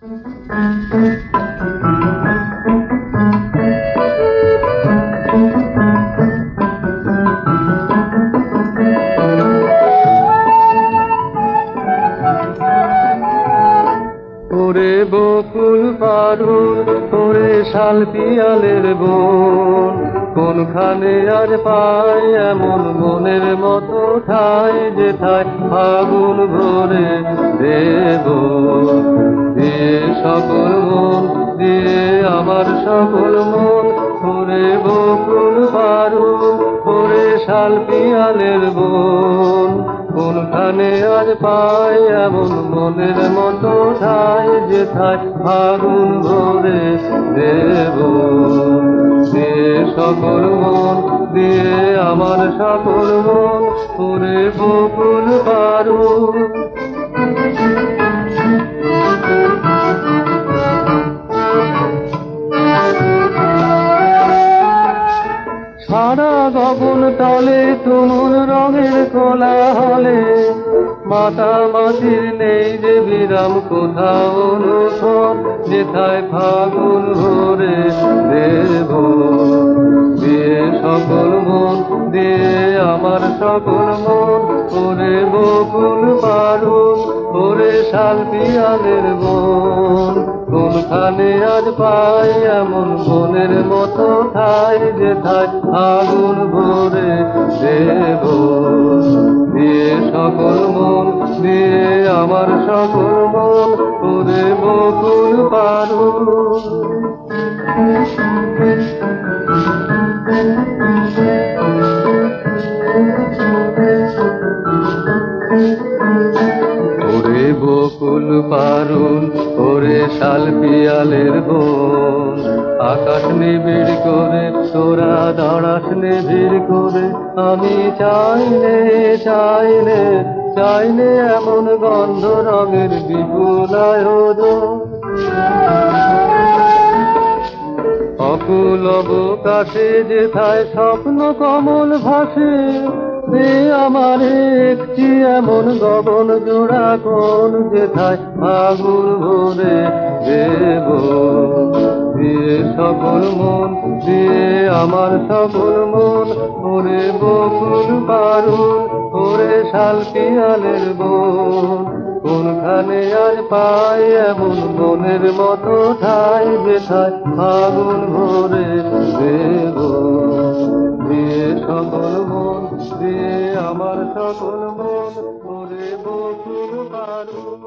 ওরে বকুল পারুল, ওরে শাল পিয়ালের বোন, কোনখানে আর পাই এমন মনের মতো ঠাই, যেথায় ফাগুন ভরে দেব দিয়ে সকল মন, দিয়ে আমার সকল মন। ওরে বকুল পারুল, ওরে শাল পিয়ালের বোন, কোনখানে আজ পাই এমন মনের মতো ঠাই, যেথায় ফাগুন ভরে দেব দিয়ে সকল মন, দিয়ে আমার সকল মন। ওরে বকুল পারুল। সারা গগন তলে তুমুল রঙের কোলাহলে, মাতামাতির নেই যে বিরাম কোথাও অনুসর, যেথায় ফাগুন ভরে দেব দিয়ে সকল মন, দিয়ে আমার সকল মন। ওরে বকুল পারুল, ওরে শাল পিয়ালের বোন, কোনখানে আজ পাই এমন মনের মতো ঠাই, যেথায় ফাগুন ভরে দেব দিয়ে সকল মন, দিয়ে আমার সকল মন। ওরে বকুল পারুল। ওরে বকুল পারুল, ওরে শাল পিয়ালের বোন, আকাশ নিবিড় করে তোরা দাঁড়াস নিবিড় করে। আমি চাইলে চাইলে চাইলে এমন গন্ধ রঙের বিপুল আয়োজন, অকুল অবকাশে যেথায় স্বপ্ন কমল ভাসে। দে আমারে একটি এমন গগন জোড়া কোন, যেথায় ফাগুন ভরে দেব দিয়ে সকল মন, দিয়ে আমার সকল মন। ওরে বকুল পারুল, ওরে শাল পিয়ালের বোন, কোনখানে আর পাই এমন মনের মতো ঠাই, যেথায় ফাগুন ভরে দেব দিয়ে সকল মন, দিয়ে আমার সকল মন। ওরে বকুল পারুল।